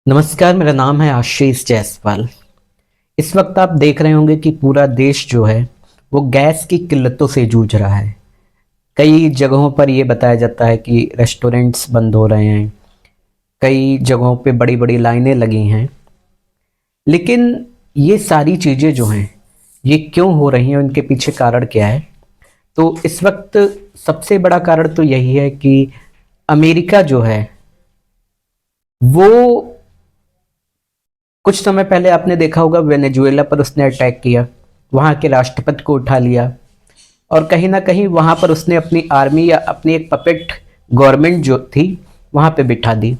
नमस्कार, मेरा नाम है आशीष जायसवाल। इस वक्त आप देख रहे होंगे कि पूरा देश जो है वो गैस की किल्लतों से जूझ रहा है। कई जगहों पर ये बताया जाता है कि रेस्टोरेंट्स बंद हो रहे हैं, कई जगहों पे बड़ी बड़ी लाइनें लगी हैं। लेकिन ये सारी चीज़ें जो हैं ये क्यों हो रही हैं, उनके पीछे कारण क्या है? तो इस वक्त सबसे बड़ा कारण तो यही है कि अमेरिका जो है वो कुछ समय पहले आपने देखा होगा वेनेजुएला पर उसने अटैक किया, वहाँ के राष्ट्रपति को उठा लिया और कहीं ना कहीं वहाँ पर उसने अपनी आर्मी या अपनी एक पपेट गवर्नमेंट जो थी वहाँ पे बिठा दी।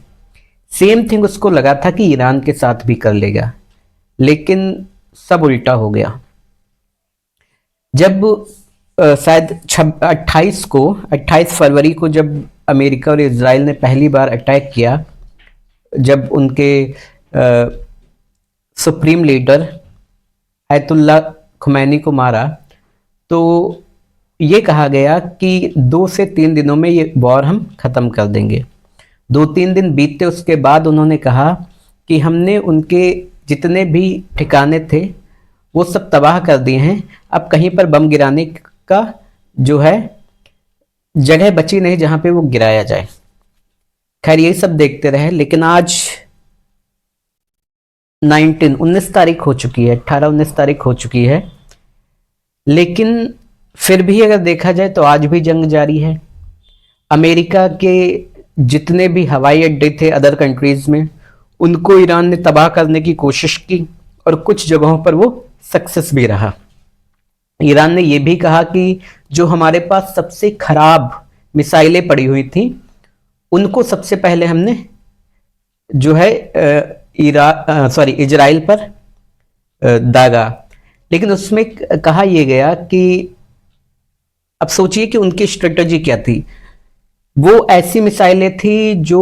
सेम थिंग उसको लगा था कि ईरान के साथ भी कर लेगा, लेकिन सब उल्टा हो गया। जब शायद 28 फरवरी को जब अमेरिका और इसराइल ने पहली बार अटैक किया, जब उनके सुप्रीम लीडर आयतुल्ला खुमैनी को मारा, तो ये कहा गया कि 2 से 3 दिनों में ये वॉर हम ख़त्म कर देंगे। 2-3 दिन बीतते उसके बाद उन्होंने कहा कि हमने उनके जितने भी ठिकाने थे वो सब तबाह कर दिए हैं, अब कहीं पर बम गिराने का जो है जगह बची नहीं जहाँ पे वो गिराया जाए। खैर यही सब देखते रहे, लेकिन आज 19 तारीख हो चुकी है, 18-19 तारीख हो चुकी है, लेकिन फिर भी अगर देखा जाए तो आज भी जंग जारी है। अमेरिका के जितने भी हवाई अड्डे थे अदर कंट्रीज में, उनको ईरान ने तबाह करने की कोशिश की और कुछ जगहों पर वो सक्सेस भी रहा। ईरान ने यह भी कहा कि जो हमारे पास सबसे खराब मिसाइलें पड़ी हुई थी उनको सबसे पहले हमने जो है इजराइल पर दागा। लेकिन उसमें कहा यह गया कि अब सोचिए कि उनकी स्ट्रेटजी क्या थी। वो ऐसी मिसाइलें थी जो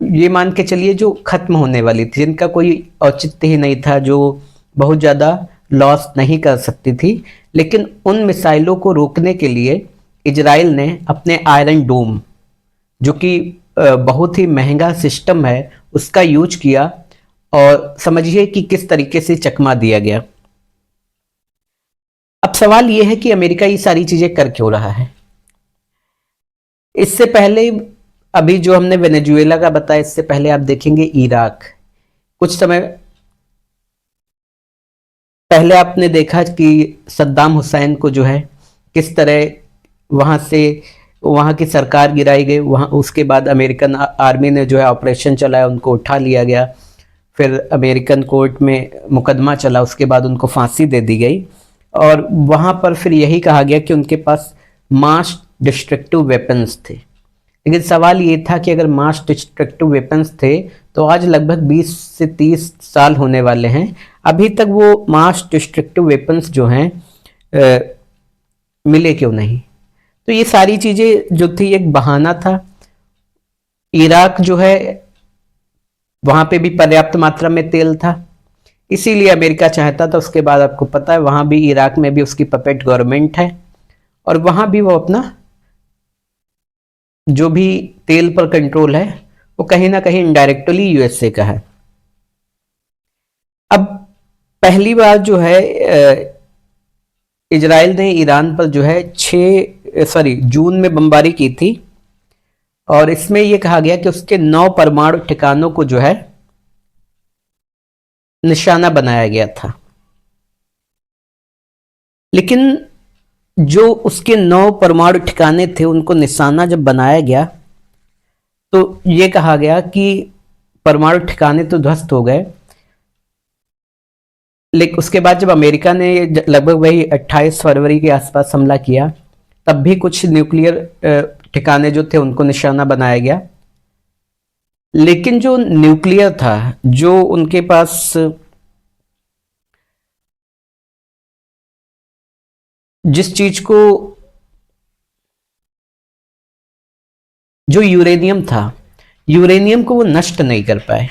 ये मान के चलिए जो खत्म होने वाली थी, जिनका कोई औचित्य ही नहीं था, जो बहुत ज़्यादा लॉस नहीं कर सकती थी। लेकिन उन मिसाइलों को रोकने के लिए इजराइल ने अपने आयरन डोम, जो कि बहुत ही महंगा सिस्टम है, उसका यूज किया और समझिए कि किस तरीके से चकमा दिया गया। अब सवाल यह है कि अमेरिका ये सारी चीजें कर क्यों रहा है? इससे पहले अभी जो हमने वेनेजुएला का बताया, इससे पहले आप देखेंगे इराक। कुछ समय पहले आपने देखा कि सद्दाम हुसैन को जो है किस तरह वहां से वहां की सरकार गिराई गई। वहां उसके बाद अमेरिकन आर्मी ने जो है ऑपरेशन चलाया, उनको उठा लिया गया, फिर अमेरिकन कोर्ट में मुकदमा चला, उसके बाद उनको फांसी दे दी गई और वहां पर फिर यही कहा गया कि उनके पास मास डिस्ट्रक्टिव वेपन्स थे। लेकिन सवाल ये था कि अगर मास डिस्ट्रक्टिव वेपन्स थे तो आज लगभग 20 से 30 साल होने वाले हैं, अभी तक वो मास डिस्ट्रक्टिव वेपन्स जो हैं मिले क्यों नहीं? तो ये सारी चीज़ें जो थी एक बहाना था। इराक जो है वहाँ पे भी पर्याप्त मात्रा में तेल था, इसीलिए अमेरिका चाहता था। उसके बाद आपको पता है वहाँ भी इराक में भी उसकी पपेट गवर्नमेंट है और वहाँ भी वो अपना जो भी तेल पर कंट्रोल है वो कहीं ना कहीं इनडायरेक्टली यूएसए का है। अब पहली बार जो है इजराइल ने ईरान पर जो है जून में बमबारी की थी और इसमें यह कहा गया कि उसके 9 परमाणु ठिकानों को जो है निशाना बनाया गया था। लेकिन जो उसके 9 परमाणु ठिकाने थे उनको निशाना जब बनाया गया तो ये कहा गया कि परमाणु ठिकाने तो ध्वस्त हो गए, लेकिन उसके बाद जब अमेरिका ने लगभग वही 28 फरवरी के आसपास हमला किया, तब भी कुछ न्यूक्लियर ठिकाने जो थे उनको निशाना बनाया गया। लेकिन जो न्यूक्लियर था, जो उनके पास जिस चीज को जो यूरेनियम था, यूरेनियम को वो नष्ट नहीं कर पाए,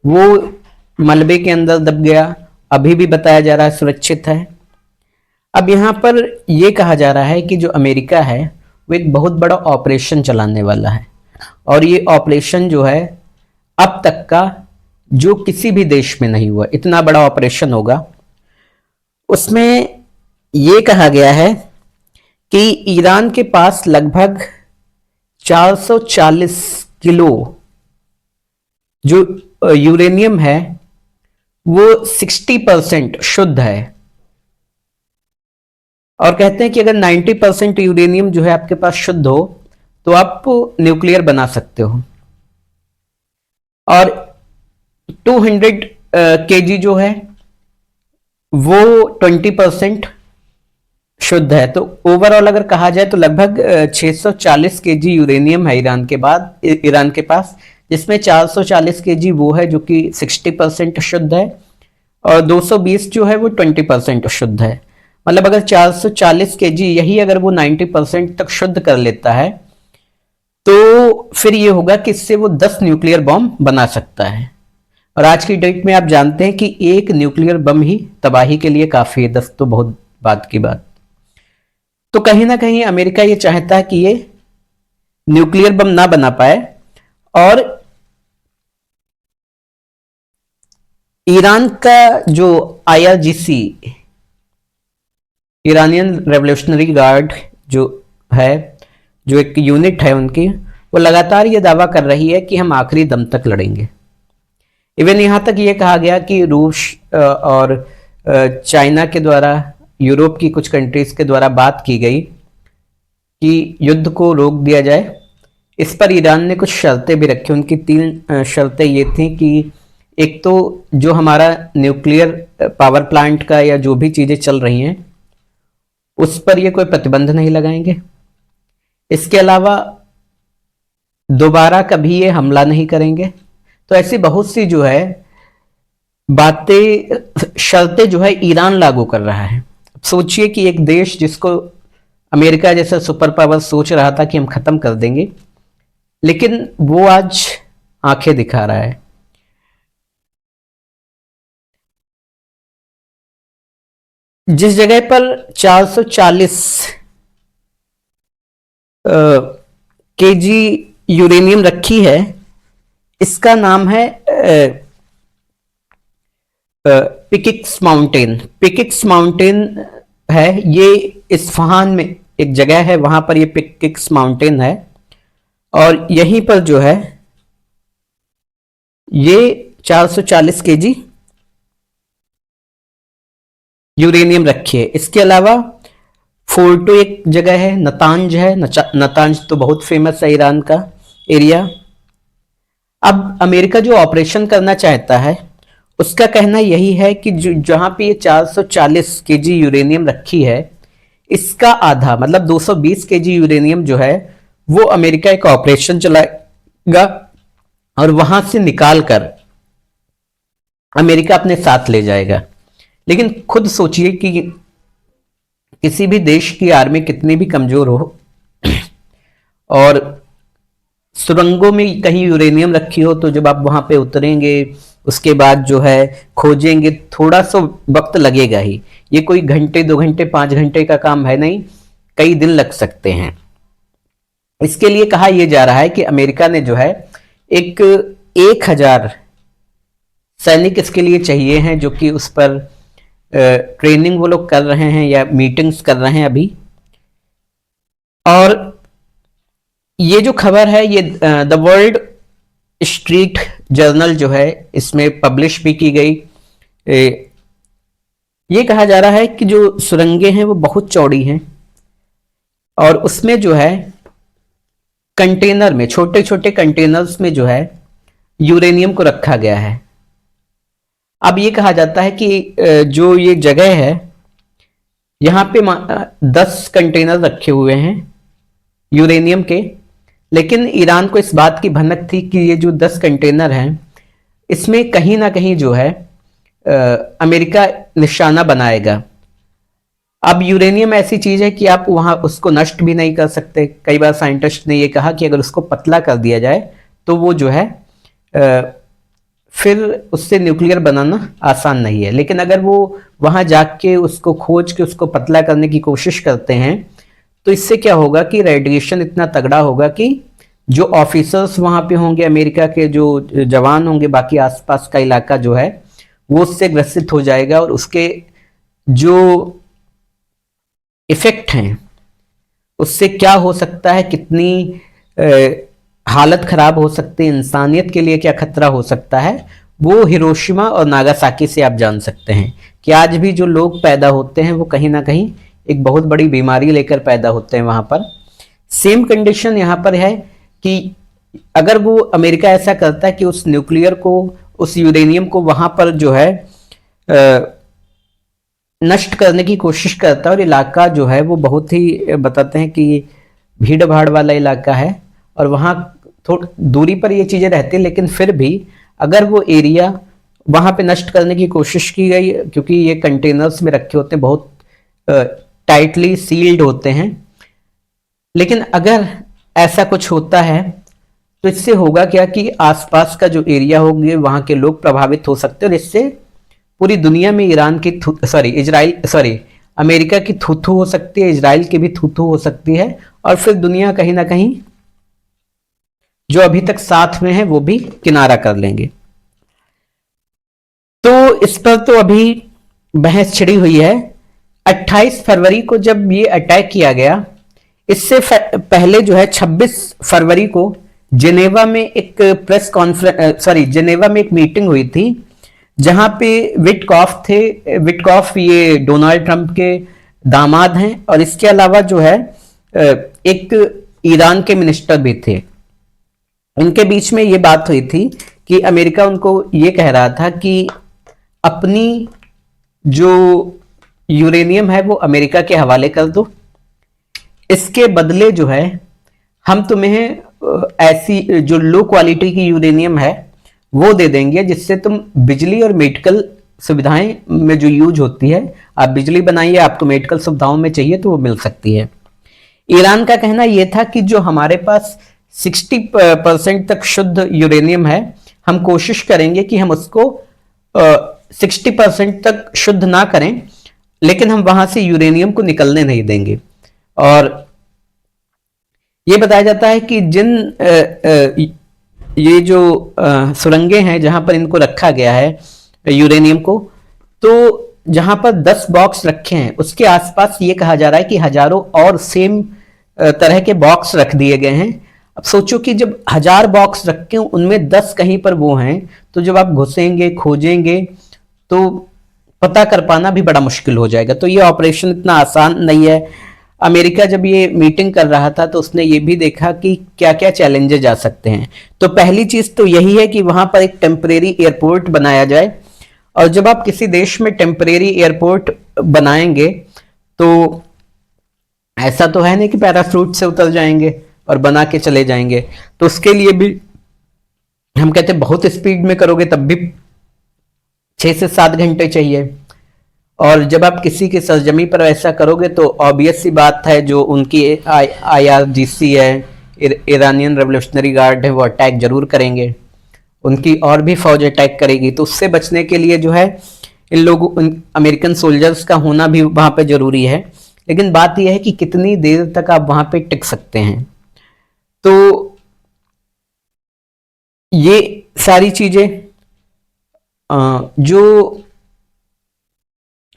वो मलबे के अंदर दब गया। अभी भी बताया जा रहा है सुरक्षित है। अब यहाँ पर यह कहा जा रहा है कि जो अमेरिका है वो एक बहुत बड़ा ऑपरेशन चलाने वाला है और ये ऑपरेशन जो है अब तक का जो किसी भी देश में नहीं हुआ, इतना बड़ा ऑपरेशन होगा। उसमें यह कहा गया है कि ईरान के पास लगभग 440 किलो जो यूरेनियम है वो 60% शुद्ध है, और कहते हैं कि अगर 90% यूरेनियम जो है आपके पास शुद्ध हो तो आप न्यूक्लियर बना सकते हो। और 200 केजी जो है वो 20% शुद्ध है। तो ओवरऑल अगर कहा जाए तो लगभग 640 केजी यूरेनियम है ईरान के पास, जिसमें 440 केजी वो है जो कि 60% शुद्ध है, और 220 जो है वो 20% शुद्ध है। मतलब अगर 440 केजी यही अगर वो 90% तक शुद्ध कर लेता है तो फिर ये होगा कि इससे वो 10 न्यूक्लियर बम बना सकता है। और आज की डेट में आप जानते हैं कि एक न्यूक्लियर बम ही तबाही के लिए काफी है, 10 तो बहुत बात की बात। तो कहीं ना कहीं अमेरिका ये चाहता है कि ये न्यूक्लियर बम ना बना पाए, और ईरान का जो IRGC ईरानियन रेवोल्यूशनरी गार्ड जो है, जो एक यूनिट है उनकी, वो लगातार ये दावा कर रही है कि हम आखिरी दम तक लड़ेंगे। इवन यहां तक ये कहा गया कि रूस और चाइना के द्वारा, यूरोप की कुछ कंट्रीज के द्वारा बात की गई कि युद्ध को रोक दिया जाए। इस पर ईरान ने कुछ शर्तें भी रखी। उनकी 3 शर्तें ये थी कि एक तो जो हमारा न्यूक्लियर पावर प्लांट का या जो भी चीजें चल रही हैं उस पर ये कोई प्रतिबंध नहीं लगाएंगे, इसके अलावा दोबारा कभी ये हमला नहीं करेंगे। तो ऐसी बहुत सी जो है बातें, शर्तें जो है ईरान लागू कर रहा है। सोचिए कि एक देश जिसको अमेरिका जैसा सुपर पावर सोच रहा था कि हम खत्म कर देंगे, लेकिन वो आज आंखें दिखा रहा है। जिस जगह पर 440 केजी यूरेनियम रखी है, इसका नाम है पिकिक्स माउंटेन। पिकिक्स माउंटेन है ये इस्फहान में एक जगह है, वहां पर ये पिकिक्स माउंटेन है, और यहीं पर जो है ये 440 केजी यूरेनियम रखी है। इसके अलावा फोर्टो एक जगह है, नतांज है, नतांज तो बहुत फेमस है ईरान का एरिया। अब अमेरिका जो ऑपरेशन करना चाहता है उसका कहना यही है कि जहां पे ये 440 केजी यूरेनियम रखी है, इसका आधा मतलब 220 केजी यूरेनियम जो है वो अमेरिका एक ऑपरेशन चलाएगा और वहां से निकाल कर अमेरिका अपने साथ ले जाएगा। लेकिन खुद सोचिए कि किसी भी देश की आर्मी कितनी भी कमजोर हो और सुरंगों में कहीं यूरेनियम रखी हो, तो जब आप वहां पे उतरेंगे उसके बाद जो है खोजेंगे, थोड़ा सा वक्त लगेगा ही। ये कोई घंटे 2 घंटे 5 घंटे का काम है नहीं, कई दिन लग सकते हैं। इसके लिए कहा यह जा रहा है कि अमेरिका ने जो है 1000 सैनिक इसके लिए चाहिए हैं, जो कि उस पर ट्रेनिंग वो लोग कर रहे हैं या मीटिंग्स कर रहे हैं अभी। और ये जो खबर है ये द वर्ल्ड स्ट्रीट जर्नल जो है इसमें पब्लिश भी की गई। ये कहा जा रहा है कि जो सुरंगें हैं वो बहुत चौड़ी हैं और उसमें जो है कंटेनर में, छोटे छोटे कंटेनर्स में जो है यूरेनियम को रखा गया है। अब ये कहा जाता है कि जो ये जगह है यहां पे 10 कंटेनर रखे हुए हैं यूरेनियम के, लेकिन ईरान को इस बात की भनक थी कि ये जो 10 कंटेनर हैं इसमें कहीं ना कहीं जो है अमेरिका निशाना बनाएगा। अब यूरेनियम ऐसी चीज है कि आप वहां उसको नष्ट भी नहीं कर सकते। कई बार साइंटिस्ट ने यह कहा कि अगर उसको पतला कर दिया जाए तो वो जो है फिर उससे न्यूक्लियर बनाना आसान नहीं है। लेकिन अगर वो वहां जाके उसको खोज के उसको पतला करने की कोशिश करते हैं तो इससे क्या होगा कि रेडिएशन इतना तगड़ा होगा कि जो ऑफिसर्स वहां पे होंगे, अमेरिका के जो जवान होंगे, बाकी आसपास का इलाका जो है वो उससे ग्रसित हो जाएगा, और उसके जो इफेक्ट हैं उससे क्या हो सकता है, कितनी हालत खराब हो सकती है, इंसानियत के लिए क्या खतरा हो सकता है, वो हिरोशिमा और नागासाकी से आप जान सकते हैं कि आज भी जो लोग पैदा होते हैं वो कहीं ना कहीं एक बहुत बड़ी बीमारी लेकर पैदा होते हैं वहां पर। सेम कंडीशन यहाँ पर है कि अगर वो अमेरिका ऐसा करता है कि उस न्यूक्लियर को, उस यूरेनियम को वहां पर जो है नष्ट करने की कोशिश करता है, और इलाका जो है वो बहुत ही बताते हैं कि भीड़ भाड़ वाला इलाका है, और वहाँ थोड़ी दूरी पर ये चीज़ें रहती हैं, लेकिन फिर भी अगर वो एरिया वहाँ पे नष्ट करने की कोशिश की गई, क्योंकि ये कंटेनर्स में रखे होते हैं, बहुत टाइटली सील्ड होते हैं, लेकिन अगर ऐसा कुछ होता है तो इससे होगा क्या कि आसपास का जो एरिया होंगे वहाँ के लोग प्रभावित हो सकते हैं, और इससे पूरी दुनिया में ईरान की अमेरिका की थूथू हो सकती है, इजराइल की भी थूथू हो सकती है, और फिर दुनिया कहीं ना कहीं जो अभी तक साथ में है वो भी किनारा कर लेंगे। तो इस पर तो अभी बहस छिड़ी हुई है। 28 फरवरी को जब ये अटैक किया गया, इससे पहले जो है 26 फरवरी को जेनेवा में एक जेनेवा में एक मीटिंग हुई थी, जहां पे विटकॉफ थे। विटकॉफ ये डोनाल्ड ट्रंप के दामाद हैं, और इसके अलावा जो है एक ईरान के मिनिस्टर भी थे। उनके बीच में ये बात हुई थी कि अमेरिका उनको ये कह रहा था कि अपनी जो यूरेनियम है वो अमेरिका के हवाले कर दो, इसके बदले जो है हम तुम्हें ऐसी जो लो क्वालिटी की यूरेनियम है वो दे देंगे, जिससे तुम बिजली और मेडिकल सुविधाएं में जो यूज होती है, आप बिजली बनाइए, आपको मेडिकल सुविधाओं में चाहिए तो वो मिल सकती है। ईरान का कहना यह था कि जो हमारे पास 60% तक शुद्ध यूरेनियम है, हम कोशिश करेंगे कि हम उसको 60% तक शुद्ध ना करें, लेकिन हम वहां से यूरेनियम को निकलने नहीं देंगे। और ये बताया जाता है कि जिन ये जो सुरंगें हैं जहां पर इनको रखा गया है यूरेनियम को, तो जहां पर 10 बॉक्स रखे हैं उसके आसपास ये कहा जा रहा है कि हजारों और सेम तरह के बॉक्स रख दिए गए हैं। अब सोचो कि जब 1000 बॉक्स रखे हो, उनमें 10 कहीं पर वो हैं, तो जब आप घुसेंगे, खोजेंगे, तो पता कर पाना भी बड़ा मुश्किल हो जाएगा। तो ये ऑपरेशन इतना आसान नहीं है। अमेरिका जब ये मीटिंग कर रहा था तो उसने ये भी देखा कि क्या क्या चैलेंजेस आ सकते हैं। तो पहली चीज तो यही है कि वहां पर एक टेम्परेरी एयरपोर्ट बनाया जाए, और जब आप किसी देश में टेम्परेरी एयरपोर्ट बनाएंगे तो ऐसा तो है नहीं कि पैराशूट से उतर जाएंगे और बना के चले जाएंगे, तो उसके लिए भी हम कहते हैं बहुत स्पीड में करोगे तब भी 6 से 7 घंटे चाहिए, और जब आप किसी की सरजमी पर ऐसा करोगे तो ऑब्वियस सी बात है, जो उनकी IRGC है, ईरानियन रेवोल्यूशनरी गार्ड है, वो अटैक जरूर करेंगे, उनकी और भी फौज अटैक करेगी। तो उससे बचने के लिए जो है इन लोगों अमेरिकन सोल्जर्स का होना भी वहां पे जरूरी है। लेकिन बात यह है कि कितनी देर तक आप वहां पे टिक सकते हैं। तो ये सारी चीजें जो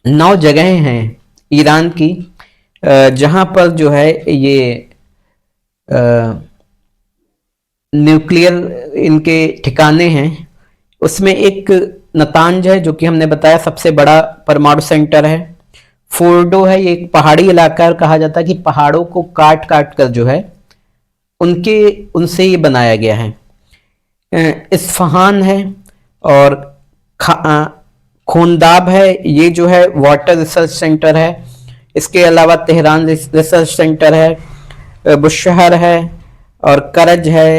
9 जगहें हैं ईरान की जहां पर जो है ये न्यूक्लियर इनके ठिकाने हैं, उसमें एक नतांज है जो कि हमने बताया सबसे बड़ा परमाणु सेंटर है। फोर्डो है, ये एक पहाड़ी इलाका है, कहा जाता है कि पहाड़ों को काट काट कर जो है उनसे ये बनाया गया है। इस्फहान है, और खोंदाब है, ये जो है वाटर रिसर्च सेंटर है। इसके अलावा तेहरान रिसर्च सेंटर है, बुशहर है, और करज है,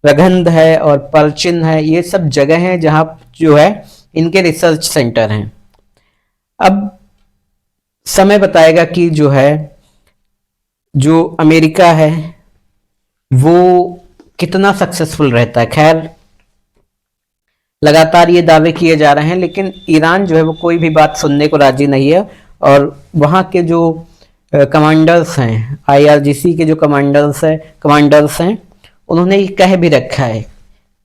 रगंद है, और परचिन है। ये सब जगह हैं जहां जो है इनके रिसर्च सेंटर हैं। अब समय बताएगा कि जो है जो अमेरिका है वो कितना सक्सेसफुल रहता है। खैर लगातार ये दावे किए जा रहे हैं, लेकिन ईरान जो है वो कोई भी बात सुनने को राजी नहीं है, और वहाँ के जो कमांडर्स हैं, आईआरजीसी के जो कमांडर्स हैं, उन्होंने ये कह भी रखा है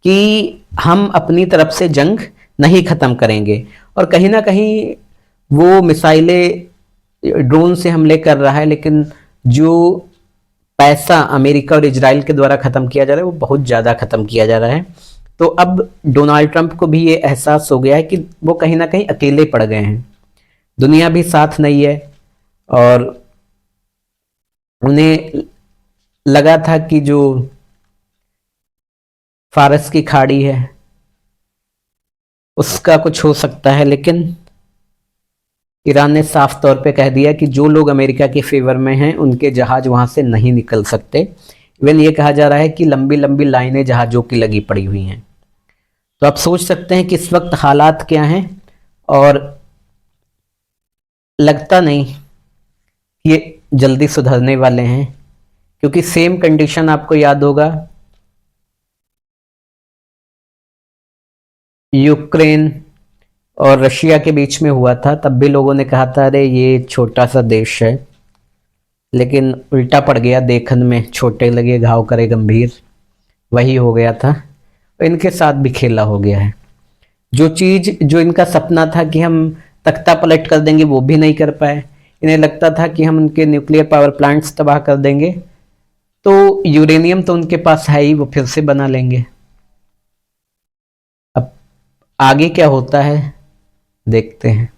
कि हम अपनी तरफ से जंग नहीं खत्म करेंगे। और कहीं ना कहीं वो मिसाइलें ड्रोन से हमले कर रहा है, लेकिन जो पैसा अमेरिका और इजराइल के द्वारा खत्म किया जा रहा है वो बहुत ज़्यादा खत्म किया जा रहा है। तो अब डोनाल्ड ट्रंप को भी ये एहसास हो गया है कि वो कहीं ना कहीं अकेले पड़ गए हैं, दुनिया भी साथ नहीं है। और उन्हें लगा था कि जो फारस की खाड़ी है उसका कुछ हो सकता है, लेकिन ईरान ने साफ तौर पे कह दिया कि जो लोग अमेरिका के फेवर में हैं उनके जहाज वहां से नहीं निकल सकते। इवन ये कहा जा रहा है कि लंबी लंबी लाइनें जहाजों की लगी पड़ी हुई हैं। तो आप सोच सकते हैं कि इस वक्त हालात क्या हैं, और लगता नहीं कि ये जल्दी सुधरने वाले हैं, क्योंकि सेम कंडीशन आपको याद होगा यूक्रेन और रशिया के बीच में हुआ था। तब भी लोगों ने कहा था अरे ये छोटा सा देश है, लेकिन उल्टा पड़ गया, देखन में छोटे लगे घाव करे गंभीर, वही हो गया था। इनके साथ भी खेला हो गया है। जो चीज जो इनका सपना था कि हम तख्ता पलट कर देंगे वो भी नहीं कर पाए। इन्हें लगता था कि हम उनके न्यूक्लियर पावर प्लांट्स तबाह कर देंगे, तो यूरेनियम तो उनके पास है ही, वो फिर से बना लेंगे। अब आगे क्या होता है देखते हैं।